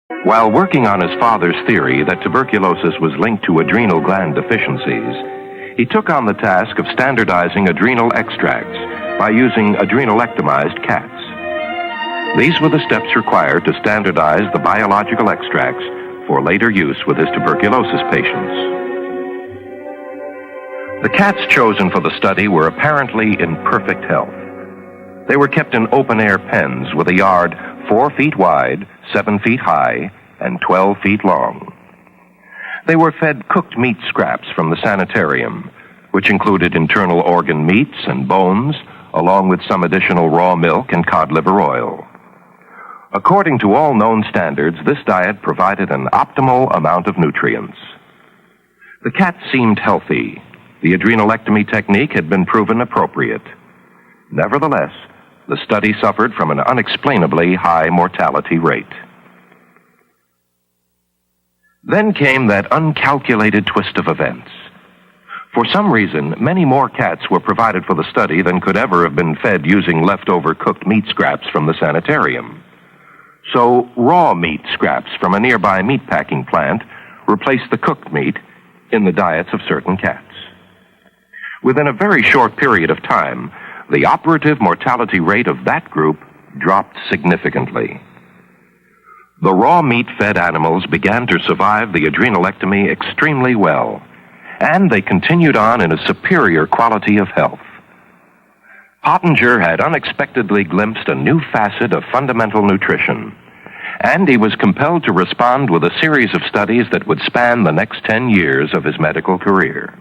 While working on his father's theory that tuberculosis was linked to adrenal gland deficiencies, he took on the task of standardizing adrenal extracts by using adrenalectomized cats. These were the steps required to standardize the biological extracts for later use with his tuberculosis patients. The cats chosen for the study were apparently in perfect health. They were kept in open-air pens with a yard 4 feet wide, 7 feet high, and 12 feet long. They were fed cooked meat scraps from the sanitarium, which included internal organ meats and bones, along with some additional raw milk and cod liver oil. According to all known standards, this diet provided an optimal amount of nutrients. The cats seemed healthy. The adrenalectomy technique had been proven appropriate. Nevertheless, the study suffered from an unexplainably high mortality rate. Then came that uncalculated twist of events. For some reason, many more cats were provided for the study than could ever have been fed using leftover cooked meat scraps from the sanitarium. So raw meat scraps from a nearby meatpacking plant replaced the cooked meat in the diets of certain cats. Within a very short period of time, the operative mortality rate of that group dropped significantly. The raw meat-fed animals began to survive the adrenalectomy extremely well, and they continued on in a superior quality of health. Pottinger had unexpectedly glimpsed a new facet of fundamental nutrition, and he was compelled to respond with a series of studies that would span the next 10 years of his medical career.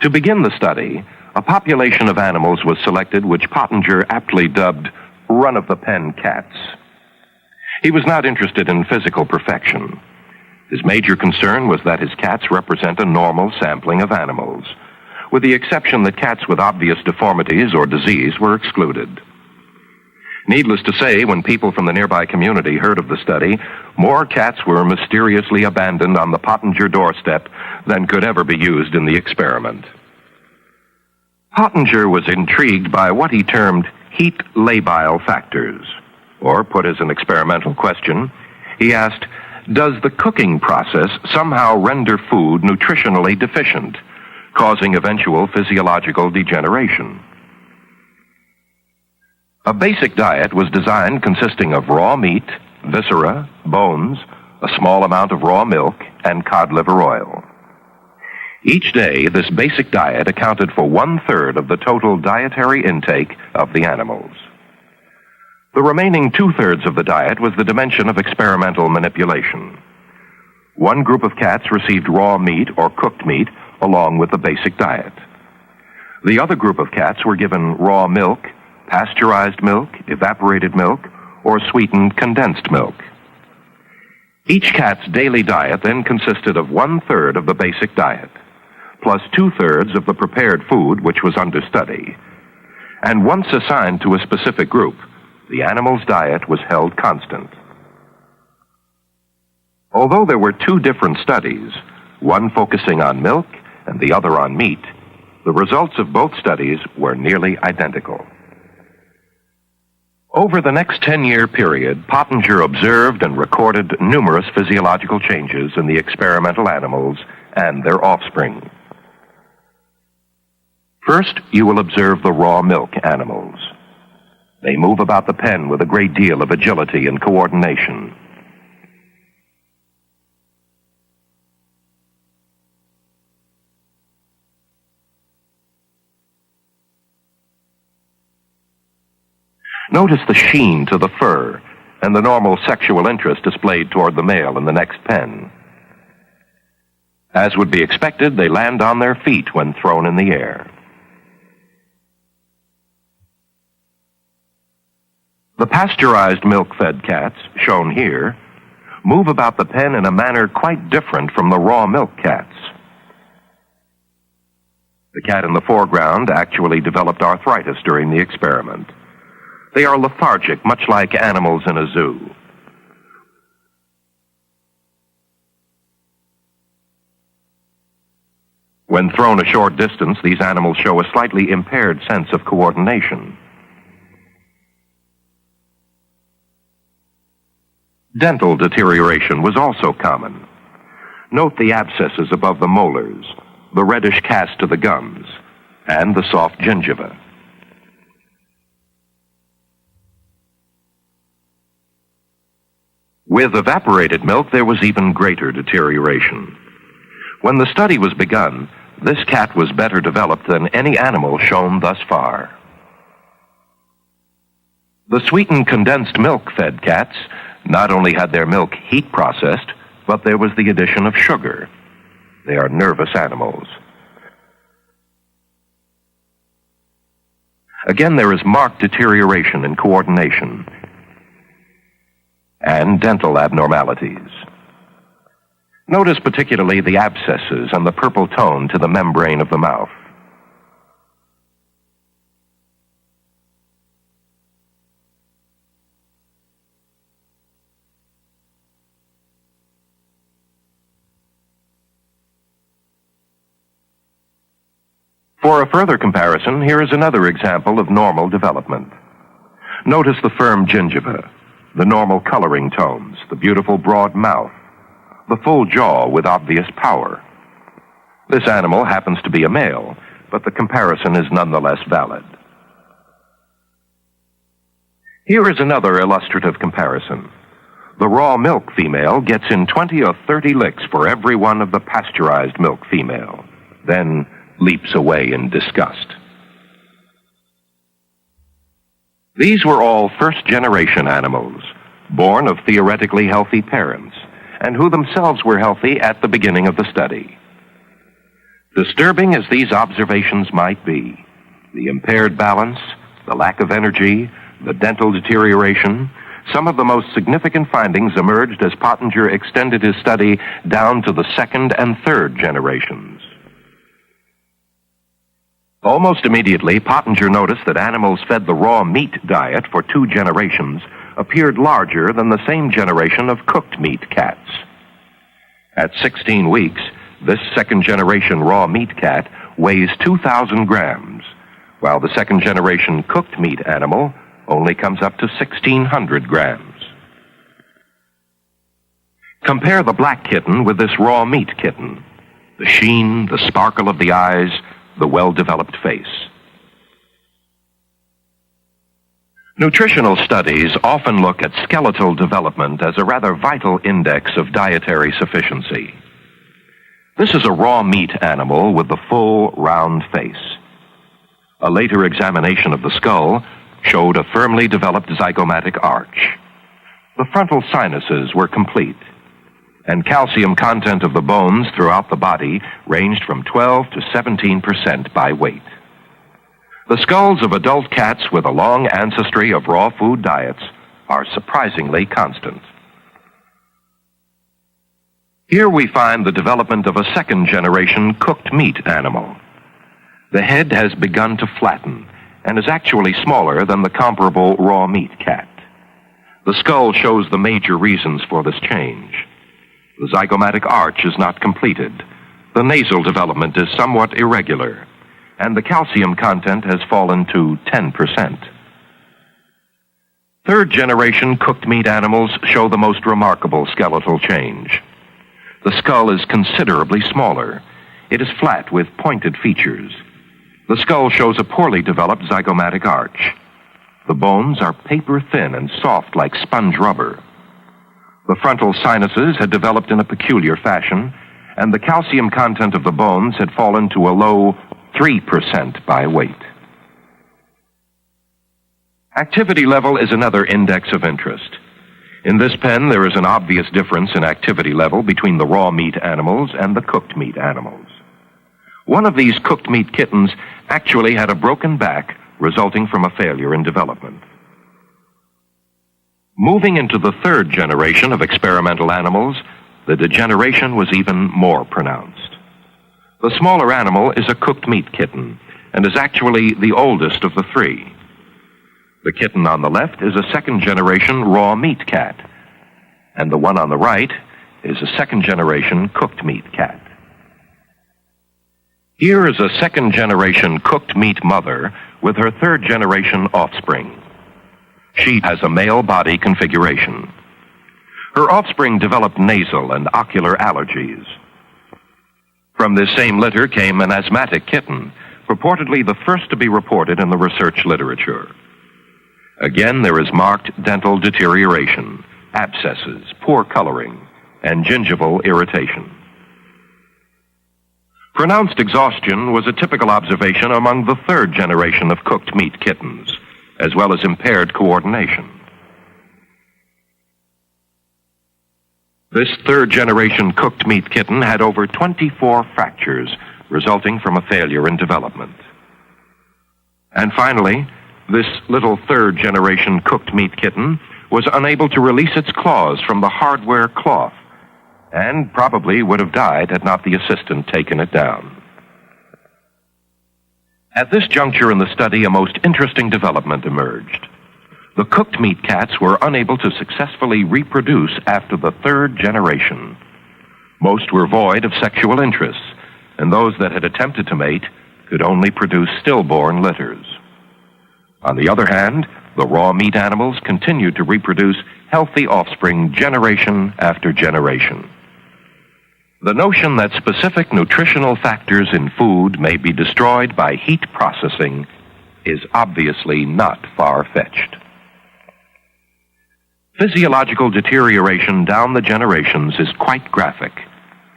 To begin the study, a population of animals was selected which Pottinger aptly dubbed run-of-the-pen cats. He was not interested in physical perfection. His major concern was that his cats represent a normal sampling of animals, with the exception that cats with obvious deformities or disease were excluded. Needless to say, when people from the nearby community heard of the study, more cats were mysteriously abandoned on the Pottinger doorstep than could ever be used in the experiment. Pottinger was intrigued by what he termed heat labile factors, or put as an experimental question, he asked, does the cooking process somehow render food nutritionally deficient, causing eventual physiological degeneration? A basic diet was designed consisting of raw meat, viscera, bones, a small amount of raw milk, and cod liver oil. Each day, this basic diet accounted for 1/3 of the total dietary intake of the animals. The remaining 2/3 of the diet was the dimension of experimental manipulation. One group of cats received raw meat or cooked meat along with the basic diet. The other group of cats were given raw milk, pasteurized milk, evaporated milk, or sweetened condensed milk. Each cat's daily diet then consisted of 1/3 of the basic diet, plus 2/3 of the prepared food which was under study. And once assigned to a specific group, the animal's diet was held constant. Although there were 2 different studies, one focusing on milk and the other on meat, the results of both studies were nearly identical. Over the next 10-year period, Pottinger observed and recorded numerous physiological changes in the experimental animals and their offspring. First, you will observe the raw milk animals. They move about the pen with a great deal of agility and coordination. Notice the sheen to the fur and the normal sexual interest displayed toward the male in the next pen. As would be expected, they land on their feet when thrown in the air. The pasteurized milk-fed cats, shown here, move about the pen in a manner quite different from the raw milk cats. The cat in the foreground actually developed arthritis during the experiment. They are lethargic, much like animals in a zoo. When thrown a short distance, these animals show a slightly impaired sense of coordination. Dental deterioration was also common. Note the abscesses above the molars, the reddish cast to the gums, and the soft gingiva. With evaporated milk, there was even greater deterioration. When the study was begun, this cat was better developed than any animal shown thus far. The sweetened condensed milk-fed cats not only had their milk heat processed, but there was the addition of sugar. They are nervous animals. Again, there is marked deterioration in coordination and dental abnormalities. Notice particularly the abscesses and the purple tone to the membrane of the mouth. For a further comparison, here is another example of normal development. Notice the firm gingiva, the normal coloring tones, the beautiful broad mouth, the full jaw with obvious power. This animal happens to be a male, but the comparison is nonetheless valid. Here is another illustrative comparison. The raw milk female gets in 20 or 30 licks for every one of the pasteurized milk female, then leaps away in disgust. These were all first-generation animals, born of theoretically healthy parents, and who themselves were healthy at the beginning of the study. Disturbing as these observations might be, the impaired balance, the lack of energy, the dental deterioration, some of the most significant findings emerged as Pottenger extended his study down to the second and third generations. Almost immediately, Pottenger noticed that animals fed the raw meat diet for 2 generations appeared larger than the same generation of cooked meat cats. At 16 weeks, this second-generation raw meat cat weighs 2,000 grams, while the second-generation cooked meat animal only comes up to 1,600 grams. Compare the black kitten with this raw meat kitten. The sheen, the sparkle of the eyes, the well-developed face. Nutritional studies often look at skeletal development as a rather vital index of dietary sufficiency. This is a raw meat animal with the full, round face. A later examination of the skull showed a firmly developed zygomatic arch. The frontal sinuses were complete, and calcium content of the bones throughout the body ranged from 12 to 17% by weight. The skulls of adult cats with a long ancestry of raw food diets are surprisingly constant. Here we find the development of a second-generation cooked meat animal. The head has begun to flatten and is actually smaller than the comparable raw meat cat. The skull shows the major reasons for this change. The zygomatic arch is not completed. The nasal development is somewhat irregular, and the calcium content has fallen to 10%. Third-generation cooked meat animals show the most remarkable skeletal change. The skull is considerably smaller. It is flat with pointed features. The skull shows a poorly developed zygomatic arch. The bones are paper-thin and soft like sponge rubber. The frontal sinuses had developed in a peculiar fashion, and the calcium content of the bones had fallen to a low 3% by weight. Activity level is another index of interest. In this pen, there is an obvious difference in activity level between the raw meat animals and the cooked meat animals. One of these cooked meat kittens actually had a broken back resulting from a failure in development. Moving into the third generation of experimental animals, the degeneration was even more pronounced. The smaller animal is a cooked meat kitten and is actually the oldest of the 3. The kitten on the left is a second-generation raw meat cat, and the one on the right is a second-generation cooked meat cat. Here is a second-generation cooked meat mother with her third-generation offspring. She has a male body configuration. Her offspring developed nasal and ocular allergies. From this same litter came an asthmatic kitten, purportedly the first to be reported in the research literature. Again, there is marked dental deterioration, abscesses, poor coloring, and gingival irritation. Pronounced exhaustion was a typical observation among the third generation of cooked meat kittens, as well as impaired coordination. This third generation cooked meat kitten had over 24 fractures, resulting from a failure in development. And finally, this little third generation cooked meat kitten was unable to release its claws from the hardware cloth, and probably would have died had not the assistant taken it down. At this juncture in the study, a most interesting development emerged. The cooked meat cats were unable to successfully reproduce after the third generation. Most were void of sexual interests, and those that had attempted to mate could only produce stillborn litters. On the other hand, the raw meat animals continued to reproduce healthy offspring generation after generation. The notion that specific nutritional factors in food may be destroyed by heat processing is obviously not far-fetched. Physiological deterioration down the generations is quite graphic,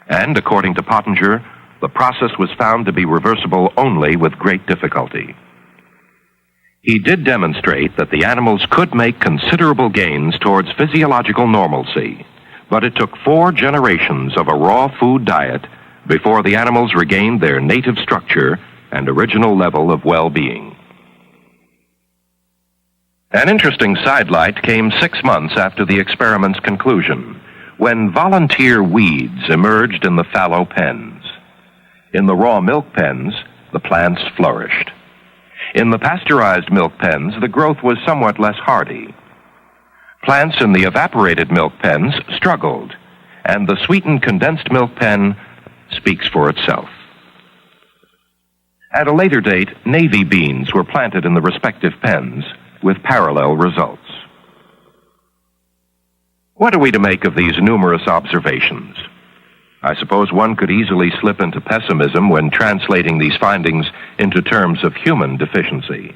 and according to Pottinger, the process was found to be reversible only with great difficulty. He did demonstrate that the animals could make considerable gains towards physiological normalcy, but it took 4 generations of a raw food diet before the animals regained their native structure and original level of well-being. An interesting sidelight came 6 months after the experiment's conclusion, when volunteer weeds emerged in the fallow pens. In the raw milk pens, the plants flourished. In the pasteurized milk pens, the growth was somewhat less hardy. Plants in the evaporated milk pens struggled, and the sweetened condensed milk pen speaks for itself. At a later date, navy beans were planted in the respective pens, with parallel results. What are we to make of these numerous observations? I suppose one could easily slip into pessimism when translating these findings into terms of human deficiency.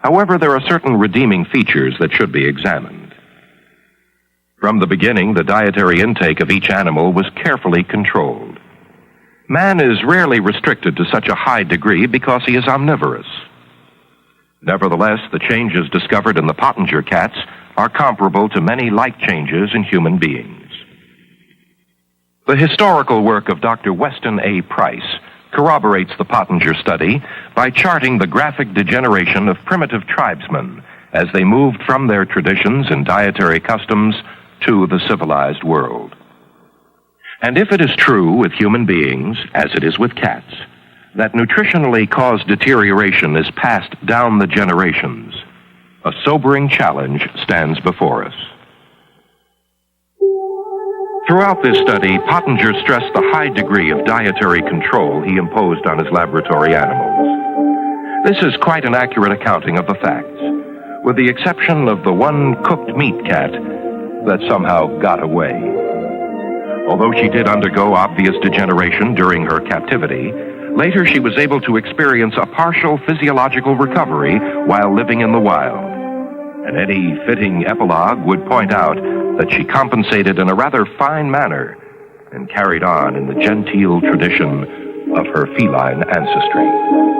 However, there are certain redeeming features that should be examined. From the beginning, the dietary intake of each animal was carefully controlled. Man is rarely restricted to such a high degree because he is omnivorous. Nevertheless, the changes discovered in the Pottinger cats are comparable to many like changes in human beings. The historical work of Dr. Weston A. Price corroborates the Pottinger study by charting the graphic degeneration of primitive tribesmen as they moved from their traditions and dietary customs to the civilized world. And if it is true with human beings, as it is with cats, that nutritionally caused deterioration is passed down the generations, a sobering challenge stands before us. Throughout this study, Pottinger stressed the high degree of dietary control he imposed on his laboratory animals. This is quite an accurate accounting of the facts, with the exception of the one cooked meat cat that somehow got away. Although she did undergo obvious degeneration during her captivity, later she was able to experience a partial physiological recovery while living in the wild. And any fitting epilogue would point out that she compensated in a rather fine manner and carried on in the genteel tradition of her feline ancestry.